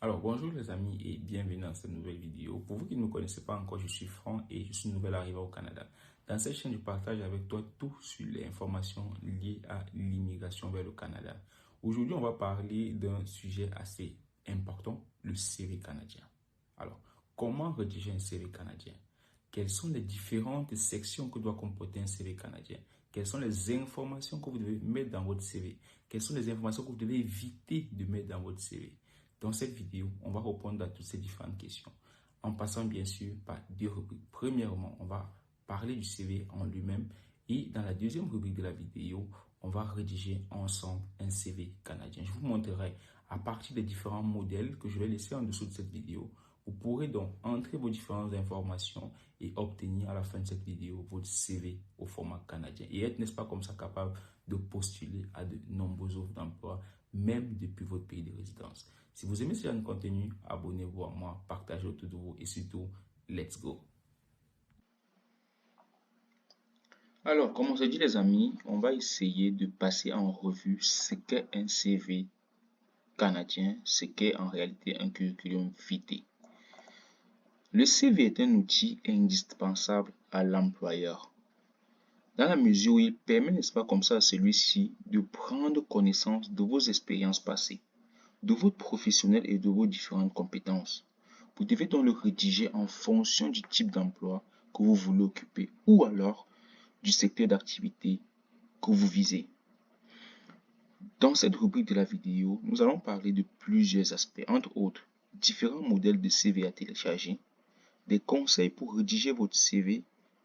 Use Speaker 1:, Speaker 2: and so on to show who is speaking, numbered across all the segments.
Speaker 1: Alors bonjour les amis et bienvenue dans cette nouvelle vidéo. Pour vous qui ne me connaissez pas encore, je suis Franck et je suis nouvel arrivant au Canada. Dans cette chaîne, je partage avec toi tout sur les informations liées à l'immigration vers le Canada. Aujourd'hui, on va parler d'un sujet assez important, le CV canadien. Alors, comment rédiger un CV canadien? Quelles sont les différentes sections que doit comporter un CV canadien? Quelles sont les informations que vous devez mettre dans votre CV? Quelles sont les informations que vous devez éviter de mettre dans votre CV? Dans cette vidéo, on va répondre à toutes ces différentes questions en passant bien sûr par deux rubriques. Premièrement, on va parler du CV en lui-même et dans la deuxième rubrique de la vidéo, on va rédiger ensemble un CV canadien. Je vous montrerai à partir des différents modèles que je vais laisser en dessous de cette vidéo. Vous pourrez donc entrer vos différentes informations et obtenir à la fin de cette vidéo votre CV au format canadien. Et être, n'est-ce pas, comme ça capable de postuler à de nombreuses offres d'emploi, même depuis votre pays de résidence. Si vous aimez ce genre de contenu, abonnez-vous à moi, partagez autour de vous et surtout, let's go!
Speaker 2: Alors, comme on se dit les amis, on va essayer de passer en revue ce qu'est un CV canadien, ce qu'est en réalité un curriculum vitae. Le CV est un outil indispensable à l'employeur, dans la mesure où il permet, n'est-ce pas, comme ça à celui-ci de prendre connaissance de vos expériences passées, de votre professionnel et de vos différentes compétences. Vous devez donc le rédiger en fonction du type d'emploi que vous voulez occuper ou alors du secteur d'activité que vous visez. Dans cette rubrique de la vidéo, nous allons parler de plusieurs aspects, entre autres, différents modèles de CV à télécharger, des conseils pour rédiger votre CV,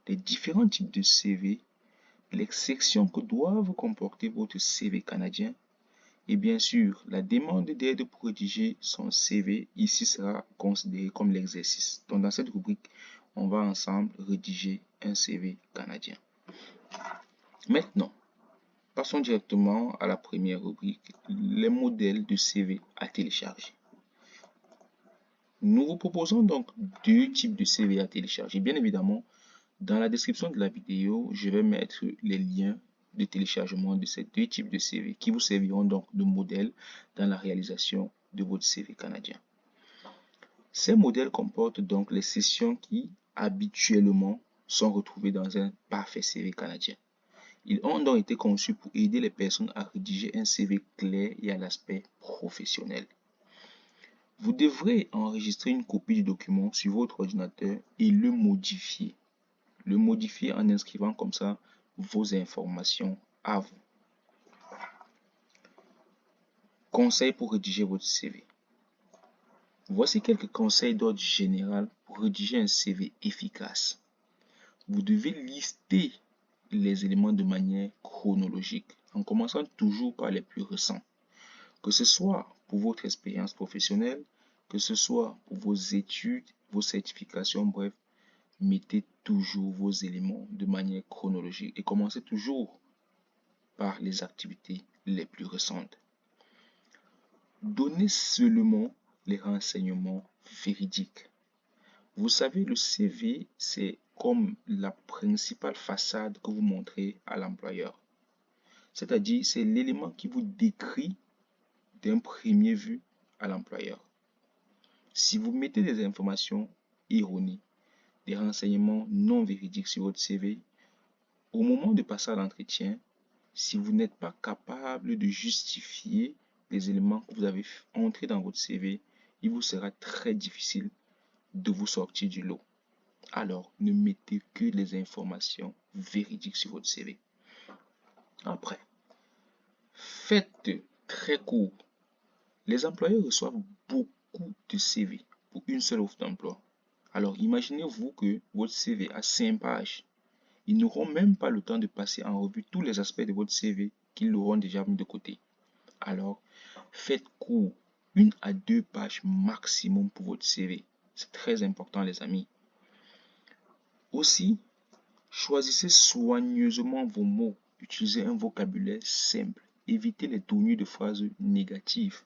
Speaker 2: les différents types de CV, les sections que doivent comporter votre CV canadien et bien sûr, la demande d'aide pour rédiger son CV ici sera considérée comme l'exercice. Donc dans cette rubrique, on va ensemble rédiger un CV canadien. Maintenant, passons directement à la première rubrique, les modèles de CV à télécharger. Nous vous proposons donc deux types de CV à télécharger. Bien évidemment, dans la description de la vidéo, je vais mettre les liens de téléchargement de ces deux types de CV qui vous serviront donc de modèle dans la réalisation de votre CV canadien. Ces modèles comportent donc les sections qui habituellement sont retrouvées dans un parfait CV canadien. Ils ont donc été conçus pour aider les personnes à rédiger un CV clair et à l'aspect professionnel. Vous devrez enregistrer une copie du document sur votre ordinateur et le modifier. Le modifier en inscrivant comme ça vos informations à vous. Conseils pour rédiger votre CV. Voici quelques conseils d'ordre général pour rédiger un CV efficace. Vous devez lister les éléments de manière chronologique, en commençant toujours par les plus récents. Que ce soit pour votre expérience professionnelle, que ce soit pour vos études, vos certifications, bref, mettez toujours vos éléments de manière chronologique et commencez toujours par les activités les plus récentes. Donnez seulement les renseignements véridiques. Vous savez, le CV, c'est comme la principale façade que vous montrez à l'employeur. C'est-à-dire, c'est l'élément qui vous décrit d'un premier vue à l'employeur. Si vous mettez des informations erronées, des renseignements non véridiques sur votre CV, au moment de passer à l'entretien, si vous n'êtes pas capable de justifier les éléments que vous avez entrés dans votre CV, il vous sera très difficile de vous sortir du lot. Alors, ne mettez que les informations véridiques sur votre CV. Après, faites très court. Les employeurs reçoivent beaucoup de CV pour une seule offre d'emploi. Alors, imaginez-vous que votre CV a 5 pages. Ils n'auront même pas le temps de passer en revue tous les aspects de votre CV qu'ils l'auront déjà mis de côté. Alors, faites court, 1 à 2 pages maximum pour votre CV. C'est très important, les amis. Aussi, choisissez soigneusement vos mots. Utilisez un vocabulaire simple. Évitez les tournures de phrases négatives.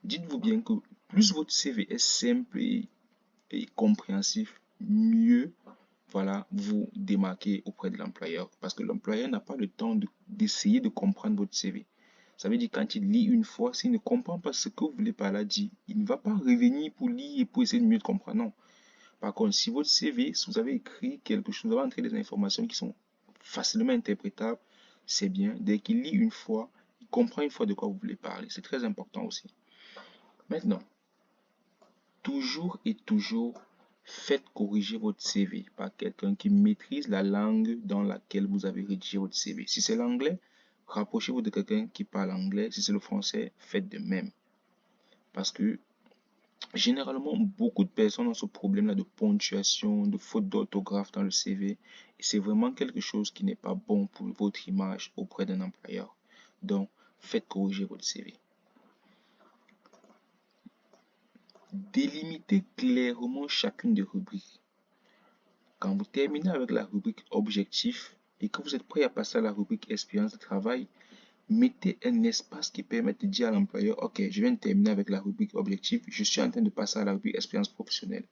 Speaker 2: Dites-vous bien que plus votre CV est simple et compréhensif, mieux voilà, vous démarquez auprès de l'employeur. Parce que l'employeur n'a pas le temps d'essayer de comprendre votre CV. Ça veut dire quand il lit une fois, s'il ne comprend pas ce que vous voulez par là dire, il ne va pas revenir pour lire et pour essayer de mieux comprendre. Non. Par contre, si votre CV, si vous avez écrit quelque chose, vous avez entré des informations qui sont facilement interprétables, c'est bien. Dès qu'il lit une fois, il comprend une fois de quoi vous voulez parler. C'est très important aussi. Maintenant, toujours et toujours, faites corriger votre CV par quelqu'un qui maîtrise la langue dans laquelle vous avez rédigé votre CV. Si c'est l'anglais, rapprochez-vous de quelqu'un qui parle anglais. Si c'est le français, faites de même. Parce que généralement, beaucoup de personnes ont ce problème-là de ponctuation, de faute d'orthographe dans le CV. Et c'est vraiment quelque chose qui n'est pas bon pour votre image auprès d'un employeur. Donc, faites corriger votre CV. Délimitez clairement chacune des rubriques. Quand vous terminez avec la rubrique objectif et que vous êtes prêt à passer à la rubrique expérience de travail, mettez un espace qui permette de dire à l'employeur, OK, je viens de terminer avec la rubrique objectif, je suis en train de passer à la rubrique expérience professionnelle.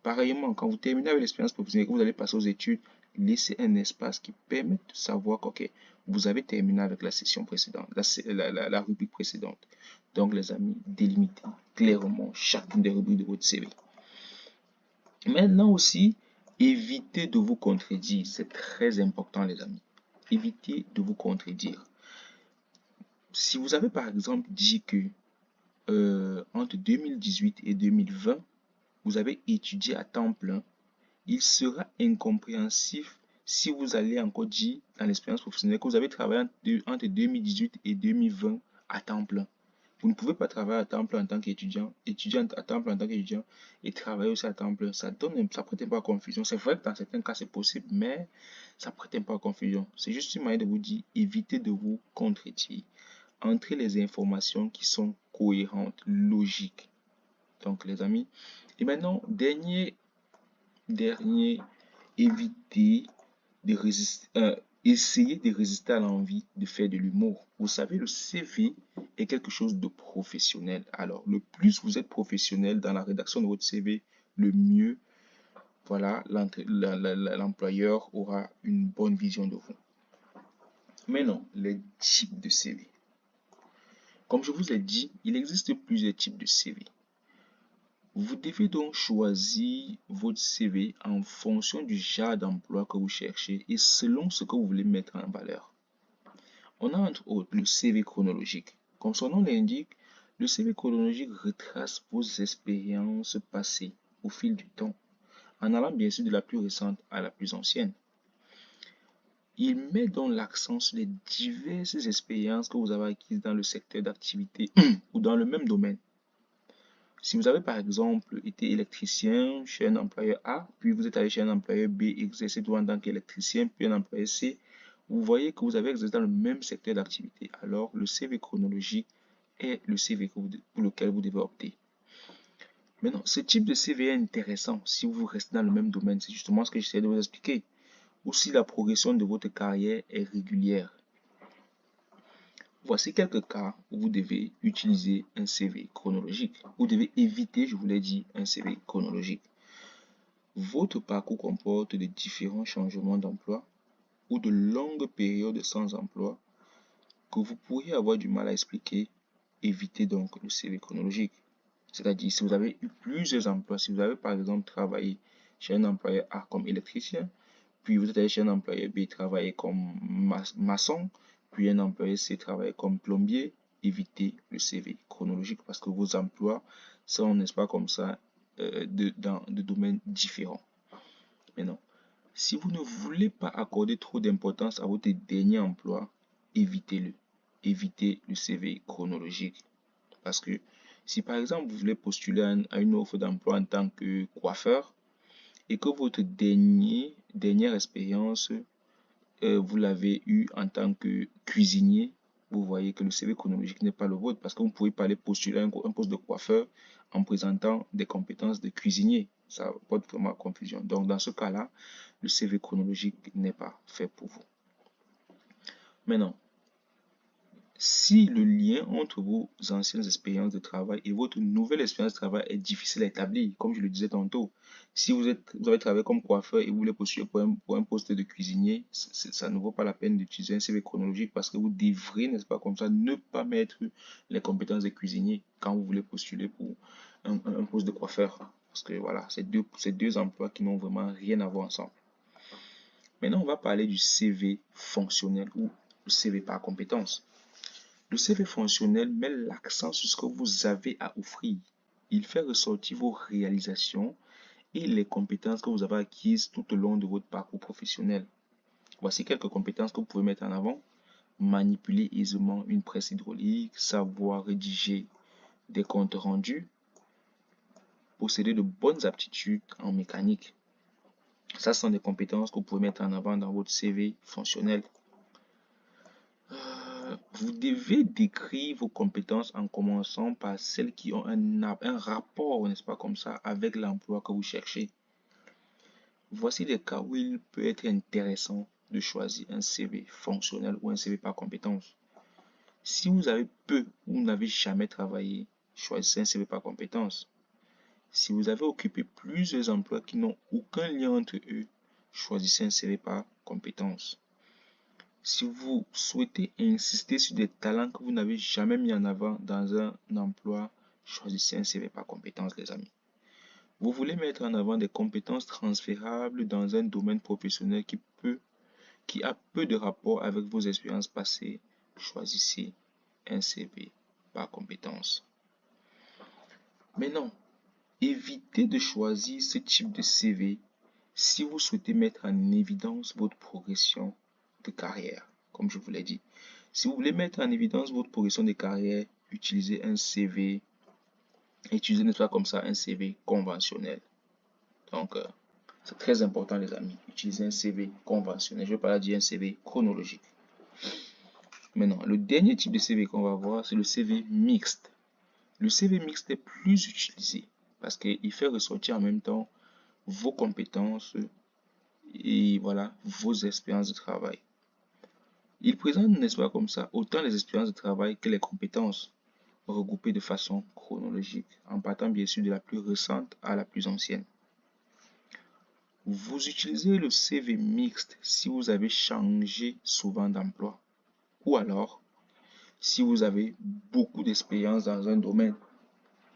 Speaker 2: Pareillement, quand vous terminez avec l'expérience professionnelle et que vous allez passer aux études, laissez un espace qui permette de savoir que, OK, vous avez terminé avec la session précédente, la rubrique précédente. Donc, les amis, délimitez clairement chacune des rubriques de votre CV. Maintenant aussi, évitez de vous contredire. C'est très important, les amis. Évitez de vous contredire. Si vous avez par exemple dit que entre 2018 et 2020, vous avez étudié à temps plein, il sera incompréhensif si vous allez encore dire dans l'expérience professionnelle que vous avez travaillé entre 2018 et 2020 à temps plein. Vous ne pouvez pas travailler à temps plein en tant qu'étudiant, étudier à temps plein en tant qu'étudiant et travailler aussi à temps plein. Ça prête un peu à confusion. C'est vrai que dans certains cas c'est possible, mais ça prête un peu à confusion. C'est juste une manière de vous dire, évitez de vous contredire. Entrez les informations qui sont cohérentes, logiques. Donc les amis. Et maintenant, dernier, évitez de résister, essayez de résister à l'envie de faire de l'humour. Vous savez, le CV est quelque chose de professionnel. Alors, le plus vous êtes professionnel dans la rédaction de votre CV, le mieux, voilà, l'employeur aura une bonne vision de vous. Maintenant, les types de CV. Comme je vous ai dit, il existe plusieurs types de CV. Vous devez donc choisir votre CV en fonction du genre d'emploi que vous cherchez et selon ce que vous voulez mettre en valeur. On a entre autres le CV chronologique. Comme son nom l'indique, le CV chronologique retrace vos expériences passées au fil du temps, en allant bien sûr de la plus récente à la plus ancienne. Il met donc l'accent sur les diverses expériences que vous avez acquises dans le secteur d'activité ou dans le même domaine. Si vous avez par exemple été électricien chez un employeur A, puis vous êtes allé chez un employeur B exercer en tant qu'électricien, puis un employeur C, vous voyez que vous avez exercé dans le même secteur d'activité. Alors, le CV chronologique est le CV pour lequel vous devez opter. Maintenant, ce type de CV est intéressant si vous restez dans le même domaine. C'est justement ce que j'essaie de vous expliquer. Ou si la progression de votre carrière est régulière. Voici quelques cas où vous devez utiliser un CV chronologique. Vous devez éviter, je vous l'ai dit, un CV chronologique. Votre parcours comporte de différents changements d'emploi ou de longues périodes sans emploi que vous pourriez avoir du mal à expliquer. Évitez donc le CV chronologique. C'est-à-dire, si vous avez eu plusieurs emplois, si vous avez par exemple travaillé chez un employeur A comme électricien, puis vous êtes allé chez un employeur B travailler comme maçon, puis un employé C travailler comme plombier, évitez le CV chronologique parce que vos emplois sont, n'est-ce pas, comme ça, dans de domaines différents. Maintenant, si vous ne voulez pas accorder trop d'importance à votre dernier emploi, évitez-le. Évitez le CV chronologique. Parce que si par exemple vous voulez postuler à une offre d'emploi en tant que coiffeur et que votre dernière expérience, vous l'avez eu en tant que cuisinier, vous voyez que le CV chronologique n'est pas le vôtre parce que vous ne pouvez pas aller postuler un poste de coiffeur en présentant des compétences de cuisinier. Ça porte vraiment à confusion. Donc dans ce cas-là, le CV chronologique n'est pas fait pour vous. Maintenant, Si le lien entre vos anciennes expériences de travail et votre nouvelle expérience de travail est difficile à établir, comme je le disais tantôt, si vous avez travaillé comme coiffeur et vous voulez postuler pour un poste de cuisinier, ça ne vaut pas la peine d'utiliser un CV chronologique parce que vous devrez, n'est-ce pas, comme ça, ne pas mettre les compétences de cuisinier quand vous voulez postuler pour un poste de coiffeur. Parce que voilà, c'est deux emplois qui n'ont vraiment rien à voir ensemble. Maintenant, on va parler du CV fonctionnel ou le CV par compétence. Le CV fonctionnel met l'accent sur ce que vous avez à offrir. Il fait ressortir vos réalisations et les compétences que vous avez acquises tout au long de votre parcours professionnel. Voici quelques compétences que vous pouvez mettre en avant. Manipuler aisément une presse hydraulique, savoir rédiger des comptes rendus, posséder de bonnes aptitudes en mécanique. Ça sont des compétences que vous pouvez mettre en avant dans votre CV fonctionnel. Vous devez décrire vos compétences en commençant par celles qui ont un rapport, n'est-ce pas, comme ça, avec l'emploi que vous cherchez. Voici des cas où il peut être intéressant de choisir un CV fonctionnel ou un CV par compétence. Si vous avez peu ou n'avez jamais travaillé, choisissez un CV par compétence. Si vous avez occupé plusieurs emplois qui n'ont aucun lien entre eux, choisissez un CV par compétence. Si vous souhaitez insister sur des talents que vous n'avez jamais mis en avant dans un emploi, choisissez un CV par compétence, les amis. Vous voulez mettre en avant des compétences transférables dans un domaine professionnel qui a peu de rapport avec vos expériences passées, choisissez un CV par compétence. Maintenant, évitez de choisir ce type de CV si vous souhaitez mettre en évidence votre progression de carrière, comme je vous l'ai dit. Si vous voulez mettre en évidence votre progression de carrière, utilisez un CV, utilisez n'est-ce pas comme ça un CV conventionnel. Donc, c'est très important les amis, utilisez un CV conventionnel. Je ne vais pas dire un CV chronologique. Maintenant, le dernier type de CV qu'on va voir, c'est le CV mixte. Le CV mixte est plus utilisé parce qu'il fait ressortir en même temps vos compétences et voilà, vos expériences de travail. Il présente, n'est-ce pas comme ça, autant les expériences de travail que les compétences, regroupées de façon chronologique, en partant bien sûr de la plus récente à la plus ancienne. Vous utilisez le CV mixte si vous avez changé souvent d'emploi, ou alors si vous avez beaucoup d'expérience dans un domaine.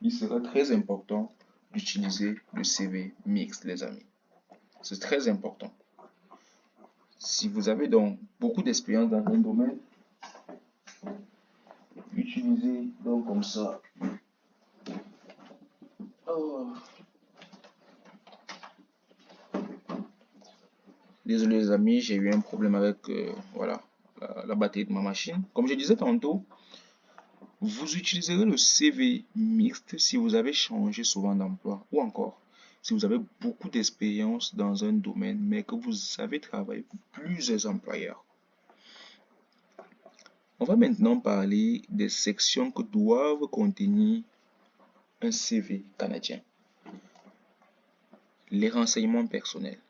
Speaker 2: Il sera très important d'utiliser le CV mixte, les amis. C'est très important. Si vous avez donc beaucoup d'expérience dans un domaine, utilisez donc comme ça. Désolé les amis, j'ai eu un problème avec voilà, la batterie de ma machine. Comme je disais tantôt, vous utiliserez le CV mixte si vous avez changé souvent d'emploi ou encore si vous avez beaucoup d'expérience dans un domaine mais que vous avez travaillé pour plusieurs employeurs. On va maintenant parler des sections que doivent contenir un CV canadien. Les renseignements personnels.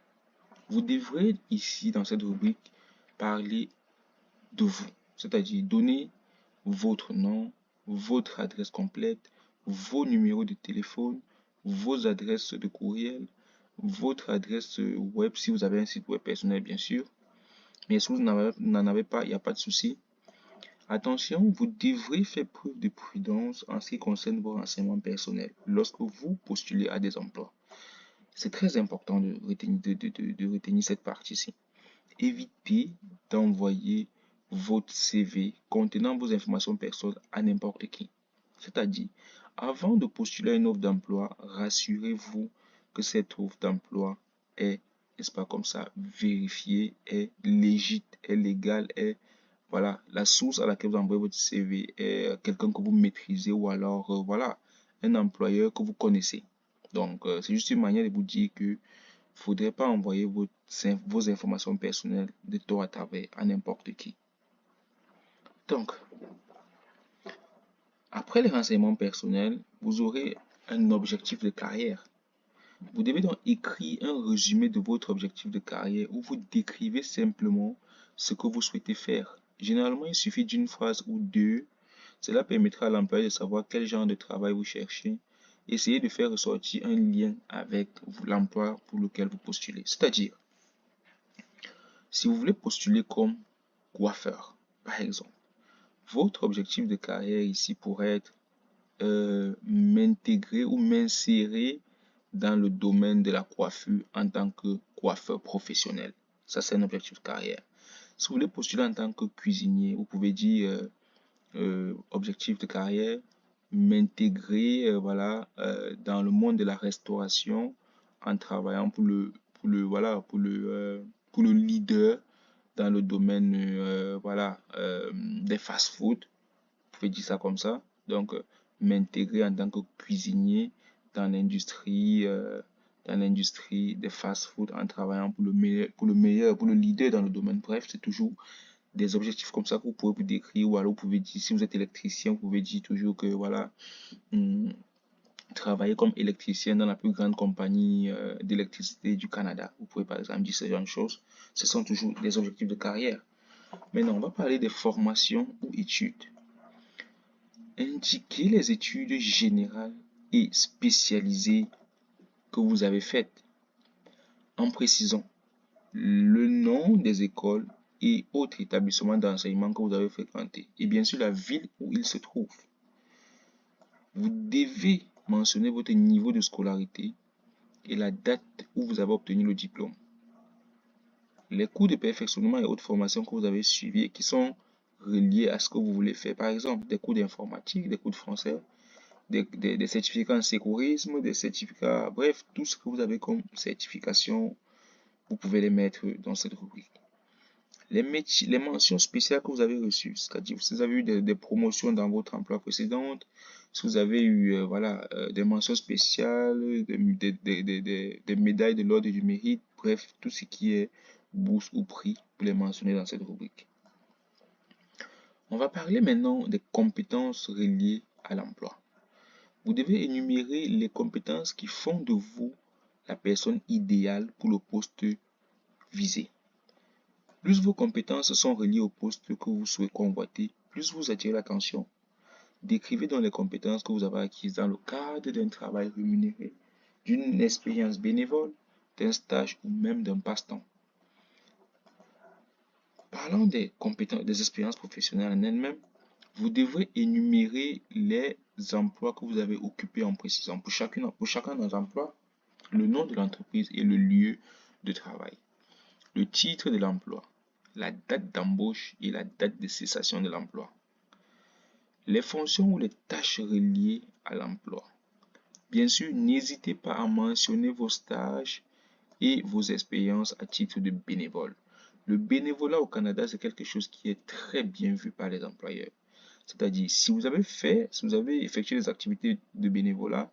Speaker 2: Vous devrez ici dans cette rubrique parler de vous, c'est-à-dire donner votre nom, votre adresse complète, vos numéros de téléphone, vos adresses de courriel, votre adresse web si vous avez un site web personnel bien sûr. Mais si vous n'en avez pas, il n'y a pas de souci. Attention, vous devrez faire preuve de prudence en ce qui concerne vos renseignements personnels lorsque vous postulez à des emplois. C'est très important de retenir cette partie-ci. Évitez d'envoyer votre CV contenant vos informations personnelles à n'importe qui. C'est-à-dire, avant de postuler à une offre d'emploi, rassurez-vous que cette offre d'emploi est, n'est-ce pas comme ça, vérifiée, est légitime, est légale, est, voilà, la source à laquelle vous envoyez votre CV est quelqu'un que vous maîtrisez ou alors, voilà, un employeur que vous connaissez. Donc, c'est juste une manière de vous dire que faudrait pas envoyer vos informations personnelles de tort à travers à n'importe qui. Donc, après les renseignements personnels, vous aurez un objectif de carrière. Vous devez donc écrire un résumé de votre objectif de carrière où vous décrivez simplement ce que vous souhaitez faire Généralement, il suffit d'une phrase ou deux. Cela permettra à l'employeur de savoir quel genre de travail vous cherchez. Essayez de faire ressortir un lien avec l'emploi pour lequel vous postulez. C'est-à-dire, si vous voulez postuler comme coiffeur, par exemple, votre objectif de carrière ici pourrait être m'intégrer ou m'insérer dans le domaine de la coiffure en tant que coiffeur professionnel. Ça, c'est un objectif de carrière. Si vous voulez postuler en tant que cuisinier, vous pouvez dire objectif de carrière, m'intégrer dans le monde de la restauration en travaillant pour le leader dans le domaine des fast-food. Vous pouvez dire ça comme ça. Donc, m'intégrer en tant que cuisinier dans l'industrie des fast-food en travaillant pour le leader dans le domaine. Bref, c'est toujours des objectifs comme ça que vous pouvez vous décrire, ou alors vous pouvez dire, si vous êtes électricien, vous pouvez dire toujours que voilà, travailler comme électricien dans la plus grande compagnie d'électricité du Canada. Vous pouvez par exemple dire ce genre de choses. Ce sont toujours des objectifs de carrière. Maintenant, on va parler des formations ou études. Indiquez les études générales et spécialisées que vous avez faites en précisant le nom des écoles et autres établissements d'enseignement que vous avez fréquentés et bien sûr la ville où ils se trouvent. Vous devez mentionner votre niveau de scolarité et la date où vous avez obtenu le diplôme. Les cours de perfectionnement et autres formations que vous avez suivies et qui sont reliés à ce que vous voulez faire. Par exemple, des cours d'informatique, des cours de français, des certificats en sécurisme, des certificats, bref, tout ce que vous avez comme certification, vous pouvez les mettre dans cette rubrique. Les mentions spéciales que vous avez reçues, c'est-à-dire si vous avez eu des promotions dans votre emploi précédent, si vous avez eu des mentions spéciales, des médailles de l'ordre du mérite, bref, tout ce qui est bourse ou prix, vous les mentionnez dans cette rubrique. On va parler maintenant des compétences reliées à l'emploi. Vous devez énumérer les compétences qui font de vous la personne idéale pour le poste visé. Plus vos compétences sont reliées au poste que vous souhaitez convoiter, plus vous attirez l'attention. Décrivez donc les compétences que vous avez acquises dans le cadre d'un travail rémunéré, d'une expérience bénévole, d'un stage ou même d'un passe-temps. Parlant des compétences, des expériences professionnelles en elles-mêmes, vous devrez énumérer les emplois que vous avez occupés en précisant pour chacun de nos emplois, le nom de l'entreprise et le lieu de travail, le titre de l'emploi, la date d'embauche et la date de cessation de l'emploi, les fonctions ou les tâches reliées à l'emploi. Bien sûr, n'hésitez pas à mentionner vos stages et vos expériences à titre de bénévole. Le bénévolat au Canada, c'est quelque chose qui est très bien vu par les employeurs. C'est-à-dire, si vous avez effectué des activités de bénévolat,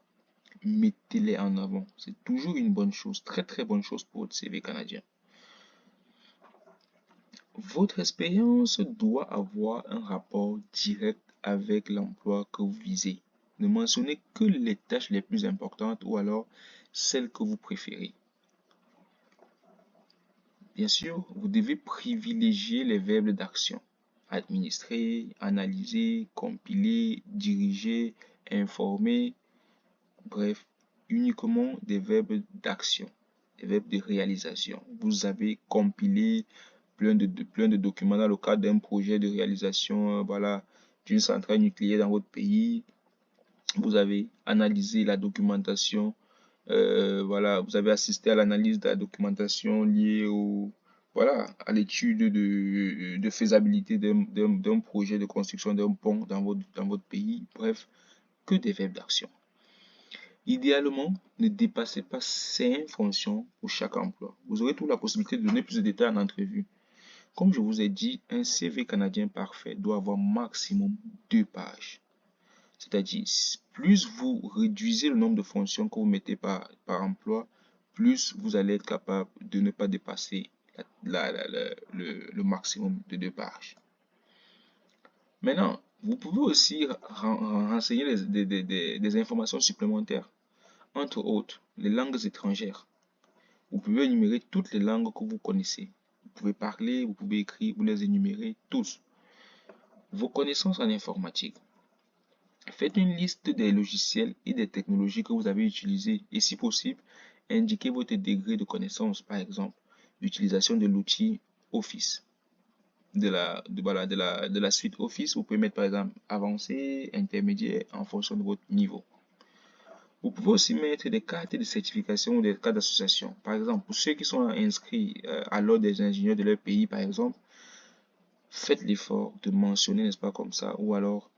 Speaker 2: mettez-les en avant. C'est toujours une bonne chose, très très bonne chose pour votre CV canadien. Votre expérience doit avoir un rapport direct avec l'emploi que vous visez. Ne mentionnez que les tâches les plus importantes ou alors celles que vous préférez. Bien sûr, vous devez privilégier les verbes d'action. Administrer, analyser, compiler, diriger, informer. Bref, uniquement des verbes d'action, des verbes de réalisation. Vous avez compilé plein de documents dans le cadre d'un projet de réalisation d'une centrale nucléaire dans votre pays. Vous avez analysé la documentation, vous avez assisté à l'analyse de la documentation liée à l'étude de faisabilité d'un projet de construction d'un pont dans votre pays. Bref, que des verbes d'action. Idéalement, ne dépassez pas 5 fonctions pour chaque emploi. Vous aurez toute la possibilité de donner plus de détails en entrevue. Comme je vous ai dit, un CV canadien parfait doit avoir maximum 2 pages. C'est-à-dire, plus vous réduisez le nombre de fonctions que vous mettez par emploi, plus vous allez être capable de ne pas dépasser le maximum de 2 pages. Maintenant, vous pouvez aussi renseigner des informations supplémentaires. Entre autres, les langues étrangères. Vous pouvez énumérer toutes les langues que vous connaissez. Vous pouvez parler, vous pouvez écrire, vous les énumérer tous. vos connaissances en informatique. Faites une liste des logiciels et des technologies que vous avez utilisés et si possible, indiquez votre degré de connaissance, par exemple, l'utilisation de l'outil Office, de la suite Office. Vous pouvez mettre par exemple avancé, intermédiaire en fonction de votre niveau. Vous pouvez aussi mettre des cartes de certification ou des cartes d'association. Par exemple, pour ceux qui sont inscrits à l'ordre des ingénieurs de leur pays, par exemple, faites l'effort de mentionner, n'est-ce pas, comme ça, ou alors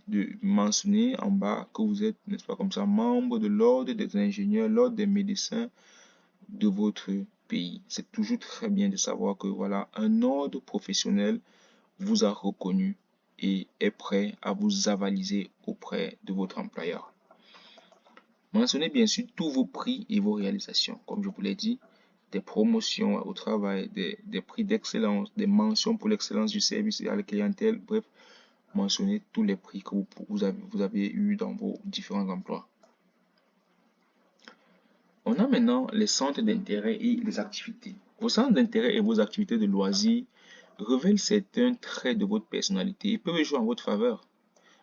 Speaker 2: de mentionner en bas que vous êtes, n'est-ce pas, comme ça, membre de l'ordre des ingénieurs, l'ordre des médecins de votre pays. C'est toujours très bien de savoir que, voilà, un ordre professionnel vous a reconnu et est prêt à vous avaliser auprès de votre employeur. Mentionnez bien sûr tous vos prix et vos réalisations. Comme je vous l'ai dit, des promotions au travail, des prix d'excellence, des mentions pour l'excellence du service à la clientèle. Bref, mentionnez tous les prix que vous avez eu dans vos différents emplois. On a maintenant les centres d'intérêt et les activités. Vos centres d'intérêt et vos activités de loisirs révèlent certains traits de votre personnalité et peuvent jouer en votre faveur.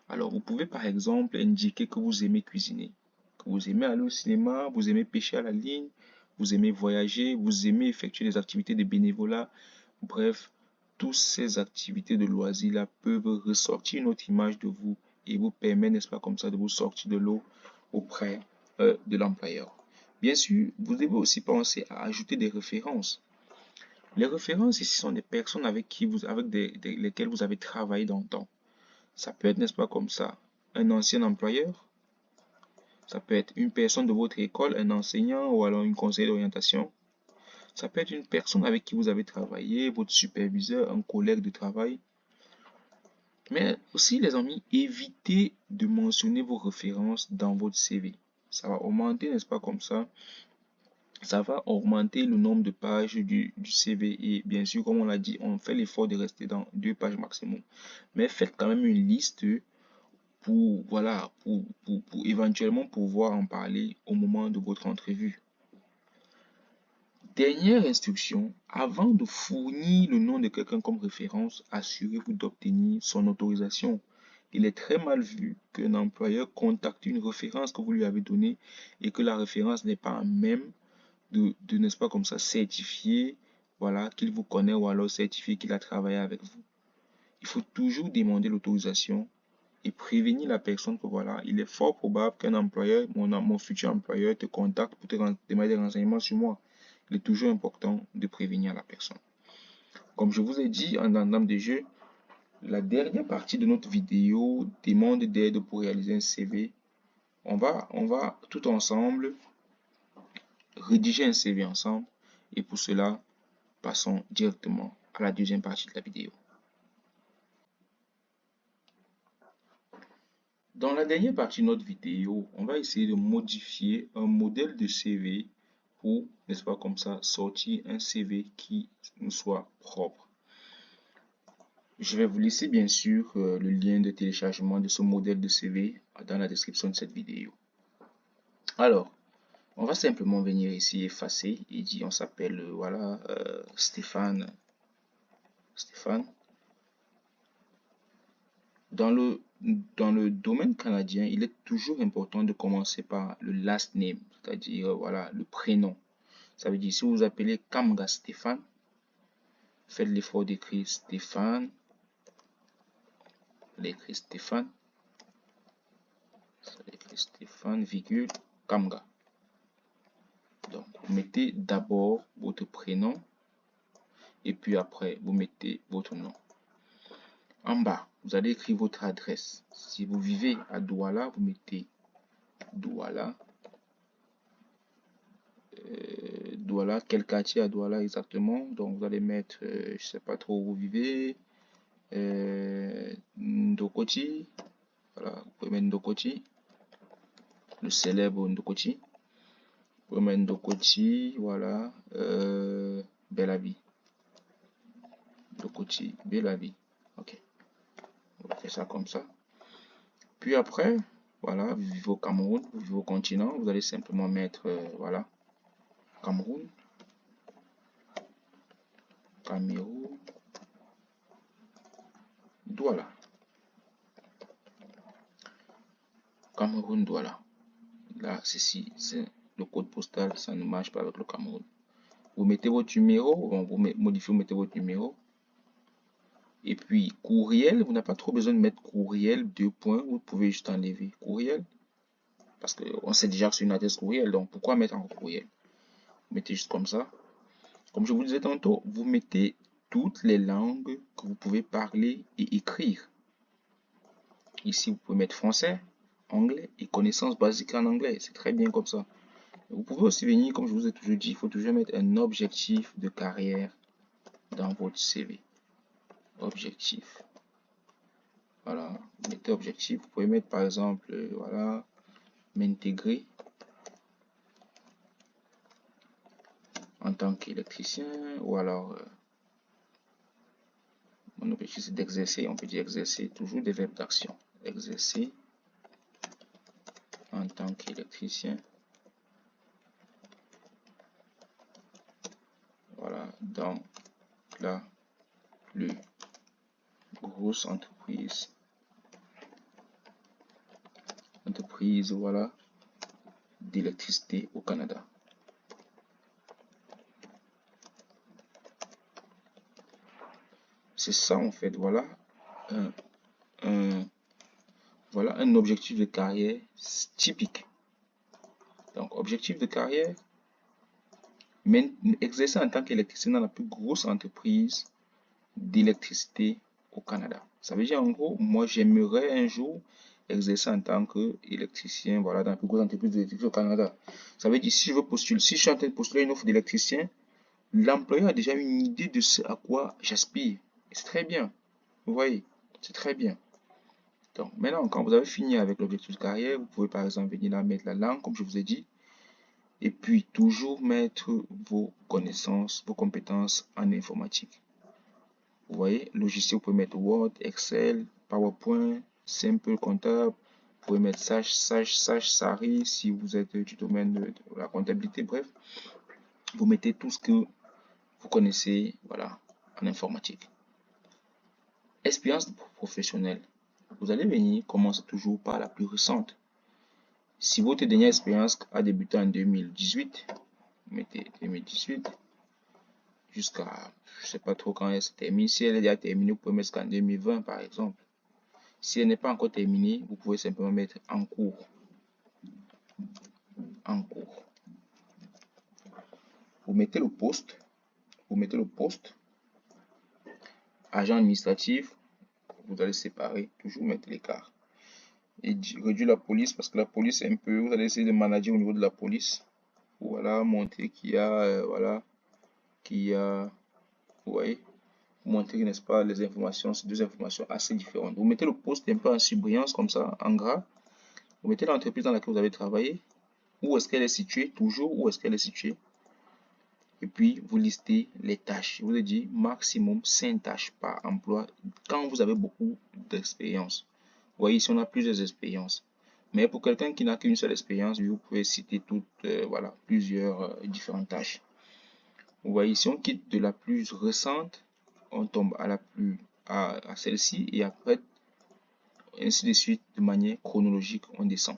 Speaker 2: Alors, vous pouvez par exemple indiquer que vous aimez cuisiner, que vous aimez aller au cinéma, vous aimez pêcher à la ligne, vous aimez voyager, vous aimez effectuer des activités de bénévolat. Bref, toutes ces activités de loisirs-là peuvent ressortir une autre image de vous et vous permettre, n'est-ce pas, comme ça, de vous sortir de l'eau auprès de l'employeur. Bien sûr, vous devez aussi penser à ajouter des références. Les références ici sont des personnes avec lesquelles vous avez travaillé dans le temps. Ça peut être, n'est-ce pas, comme ça, un ancien employeur. Ça peut être une personne de votre école, un enseignant ou alors une conseillère d'orientation. Ça peut être une personne avec qui vous avez travaillé, votre superviseur, un collègue de travail. Mais aussi, les amis, évitez de mentionner vos références dans votre CV. Ça va augmenter, n'est-ce pas, comme ça va augmenter le nombre de pages du CV. Et bien sûr, comme on l'a dit, on fait l'effort de rester dans 2 pages maximum. Mais faites quand même une liste pour, voilà, pour éventuellement pouvoir en parler au moment de votre entrevue. Dernière instruction, avant de fournir le nom de quelqu'un comme référence, assurez-vous d'obtenir son autorisation. Il est très mal vu qu'un employeur contacte une référence que vous lui avez donnée et que la référence n'est pas à même de n'est-ce pas, comme ça, certifier, voilà, qu'il vous connaît ou alors certifier qu'il a travaillé avec vous. Il faut toujours demander l'autorisation et prévenir la personne que voilà, il est fort probable qu'un employeur, mon futur employeur, te contacte pour te demander des renseignements sur moi. Il est toujours important de prévenir la personne. Comme je vous ai dit en entame de jeu, la dernière partie de notre vidéo demande d'aide pour réaliser un CV. On va tout ensemble rédiger un CV ensemble et pour cela, passons directement à la deuxième partie de la vidéo. Dans la dernière partie de notre vidéo, on va essayer de modifier un modèle de CV pour, n'est-ce pas, comme ça, sortir un CV qui nous soit propre. Je vais vous laisser bien sûr le lien de téléchargement de ce modèle de CV dans la description de cette vidéo. Alors, on va simplement venir ici effacer et dire on s'appelle voilà Stéphane. Dans le domaine canadien, il est toujours important de commencer par le last name, c'est-à-dire voilà le prénom. Ça veut dire si vous vous appelez Kamga Stéphane, faites l'effort d'écrire Stéphane, virgule, Kamga. Donc, vous mettez d'abord votre prénom et puis après, vous mettez votre nom. En bas, vous allez écrire votre adresse. Si vous vivez à Douala, vous mettez Douala. Douala, quel quartier à Douala exactement? Donc, vous allez mettre, je ne sais pas trop où vous vivez, Ndokoti. Voilà, vous pouvez mettre Ndokoti, le célèbre Ndokoti. Vous pouvez mettre Ndokoti, voilà, Belavi. Ndokoti, Belavi. Ok. On va faire ça comme ça. Puis après, voilà, vous vivez au Cameroun, vous vivez au continent, vous allez simplement mettre, voilà, Cameroun, Douala. Cameroun, Douala. Là, ceci, c'est le code postal, ça ne marche pas avec le Cameroun. Vous mettez votre numéro, bon, vous modifiez, vous mettez votre numéro. Et puis, courriel, vous n'avez pas trop besoin de mettre courriel, 2 points, vous pouvez juste enlever courriel. Parce qu'on sait déjà que c'est une adresse courriel, donc pourquoi mettre en courriel? Vous mettez juste comme ça. Comme je vous disais tantôt, vous mettez toutes les langues que vous pouvez parler et écrire. Ici, vous pouvez mettre français, anglais et connaissances basiques en anglais. C'est très bien comme ça. Vous pouvez aussi venir, comme je vous ai toujours dit, il faut toujours mettre un objectif de carrière dans votre CV. Objectif. Voilà, vous mettez objectif. Vous pouvez mettre par exemple, voilà, m'intégrer en tant qu'électricien, ou alors mon objectif c'est d'exercer, on peut dire exercer, toujours des verbes d'action. Exercer en tant qu'électricien. Voilà, dans la plus grosse entreprise. Voilà, d'électricité au Canada. C'est ça en fait, voilà voilà un objectif de carrière typique. Donc, objectif de carrière, exercer en tant qu'électricien dans la plus grosse entreprise d'électricité au Canada. Ça veut dire en gros, moi j'aimerais un jour exercer en tant qu'électricien, voilà, dans la plus grosse entreprise d'électricité au Canada. Ça veut dire si je veux postuler, si je suis en train de postuler une offre d'électricien, l'employeur a déjà une idée de ce à quoi j'aspire. C'est très bien. Vous voyez, c'est très bien. Donc maintenant, quand vous avez fini avec l'objectif de carrière, vous pouvez par exemple venir là mettre la langue, comme je vous ai dit, et puis toujours mettre vos connaissances, vos compétences en informatique. Vous voyez, logiciel, vous pouvez mettre Word, Excel, PowerPoint, Simple Comptable, vous pouvez mettre Sage, SARI si vous êtes du domaine de la comptabilité, bref. Vous mettez tout ce que vous connaissez, voilà, en informatique. Expérience professionnelle. Vous allez venir commencer toujours par la plus récente. Si votre dernière expérience a débuté en 2018, vous mettez 2018 jusqu'à, je sais pas trop quand elle se termine. Si elle est déjà terminée, vous pouvez mettre jusqu'en 2020 par exemple. Si elle n'est pas encore terminée, vous pouvez simplement mettre en cours. En cours. Vous mettez le poste. Agent administratif. Vous allez séparer. Toujours mettre l'écart. Et réduire la police parce que la police est un peu. Vous allez essayer de manager au niveau de la police. Voilà, montrer qu'il y a. Voilà. Qu'il y a. Vous voyez. Montrer, n'est-ce pas, les informations. C'est deux informations assez différentes. Vous mettez le poste un peu en surbrillance comme ça, en gras. Vous mettez l'entreprise dans laquelle vous avez travaillé. Où est-ce qu'elle est située, toujours où est-ce qu'elle est située. Et puis, vous listez les tâches. Je vous ai dit maximum 5 tâches par emploi quand vous avez beaucoup d'expérience. Vous voyez, ici, on a plusieurs expériences. Mais pour quelqu'un qui n'a qu'une seule expérience, vous pouvez citer toutes, voilà, plusieurs différentes tâches. Vous voyez, si on quitte de la plus récente, on tombe à la plus à celle-ci et après, ainsi de suite, de manière chronologique, on descend.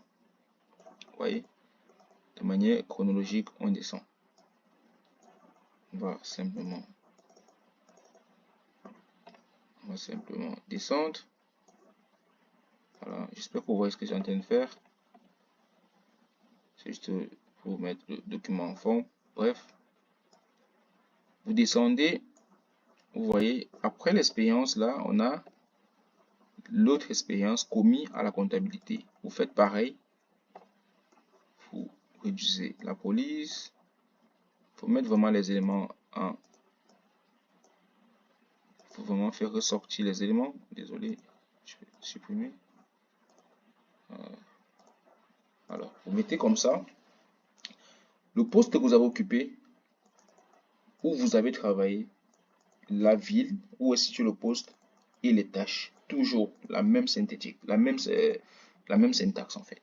Speaker 2: Vous voyez, de manière chronologique, on descend. On va simplement descendre. Voilà, j'espère que vous voyez ce que j'ai en train de faire. C'est juste pour mettre le document en fond. Bref, vous descendez. Vous voyez, après l'expérience là, on a l'autre expérience commis à la comptabilité. Vous faites pareil. Vous réduisez la police. Il faut mettre vraiment les éléments en. Il faut vraiment faire ressortir les éléments. Désolé, je vais supprimer. Alors, vous mettez comme ça. Le poste que vous avez occupé, où vous avez travaillé, la ville où est situé le poste et les tâches. Toujours la même synthétique, la même syntaxe en fait.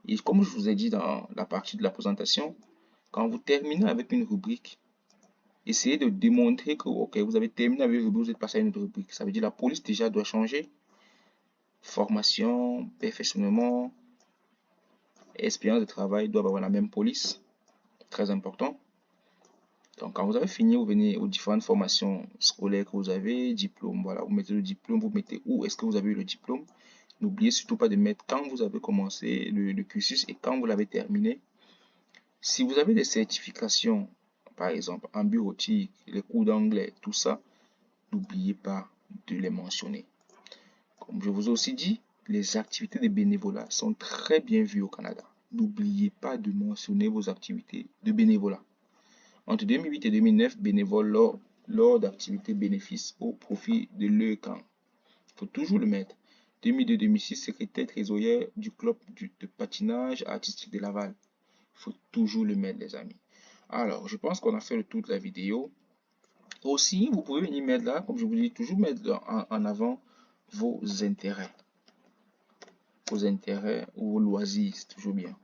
Speaker 2: Et comme je vous ai dit dans la partie de la présentation, quand vous terminez avec une rubrique, essayez de démontrer que ok, vous avez terminé avec une rubrique, vous êtes passé à une autre rubrique. Ça veut dire que la police déjà doit changer. Formation, perfectionnement, expérience de travail doivent avoir la même police. Très important. Donc, quand vous avez fini, vous venez aux différentes formations scolaires que vous avez, diplôme, voilà, vous mettez le diplôme, vous mettez où est-ce que vous avez eu le diplôme. N'oubliez surtout pas de mettre quand vous avez commencé le cursus et quand vous l'avez terminé. Si vous avez des certifications, par exemple en bureautique, les cours d'anglais, tout ça, n'oubliez pas de les mentionner. Comme je vous ai aussi dit, les activités de bénévolat sont très bien vues au Canada. N'oubliez pas de mentionner vos activités de bénévolat. Entre 2008 et 2009, bénévole lors d'activités bénéfices au profit de l'ECAN. Il faut toujours le mettre. 2002-2006, secrétaire trésorière du club de patinage artistique de Laval. Il faut toujours le mettre, les amis. Alors, je pense qu'on a fait le tour de la vidéo. Aussi, vous pouvez venir mettre là, comme je vous dis, toujours mettre en avant vos intérêts. Vos intérêts ou vos loisirs, c'est toujours bien.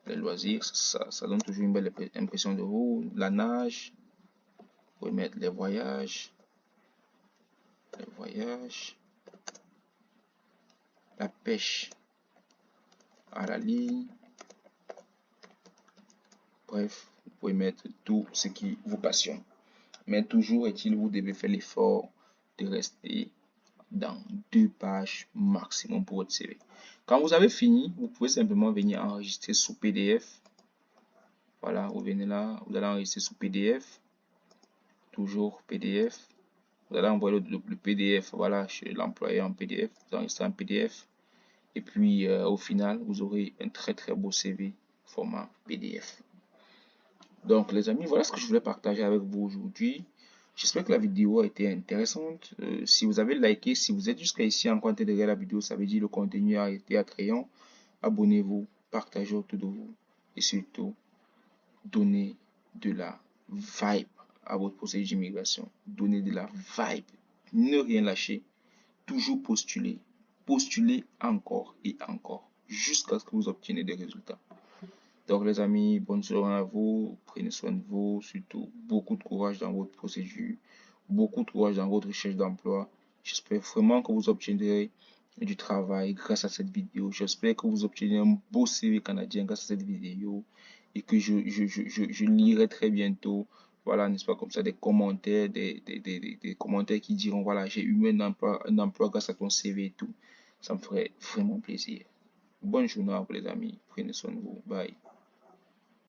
Speaker 2: Les loisirs, ça donne toujours une belle impression de vous. La nage, vous pouvez mettre les voyages, la pêche à la ligne. Bref, vous pouvez mettre tout ce qui vous passionne. Mais toujours est-il, vous devez faire l'effort de rester dans 2 pages maximum pour votre CV. Quand vous avez fini, vous pouvez simplement venir enregistrer sous PDF. Voilà, vous venez là, vous allez enregistrer sous PDF. Toujours PDF. Vous allez envoyer le PDF, voilà, chez l'employé en PDF. Vous enregistrez en PDF. Et puis, au final, vous aurez un très très beau CV format PDF. Donc, les amis, voilà ce que je voulais partager avec vous aujourd'hui. J'espère que la vidéo a été intéressante. Si vous avez liké, si vous êtes jusqu'à ici en train de regarder la vidéo, ça veut dire que le contenu a été attrayant. Abonnez-vous, partagez autour de vous et surtout, donnez de la vibe à votre processus d'immigration. Donnez de la vibe. Ne rien lâcher. Toujours postuler. Postuler encore et encore jusqu'à ce que vous obteniez des résultats. Donc les amis, bonne soirée à vous, prenez soin de vous, surtout beaucoup de courage dans votre procédure, beaucoup de courage dans votre recherche d'emploi. J'espère vraiment que vous obtiendrez du travail grâce à cette vidéo. J'espère que vous obtiendrez un beau CV canadien grâce à cette vidéo et que je lirai très bientôt, voilà, n'est-ce pas, comme ça, des commentaires, des commentaires qui diront, voilà, j'ai eu un emploi grâce à ton CV et tout. Ça me ferait vraiment plaisir. Bonne journée à vous les amis, prenez soin de vous, bye.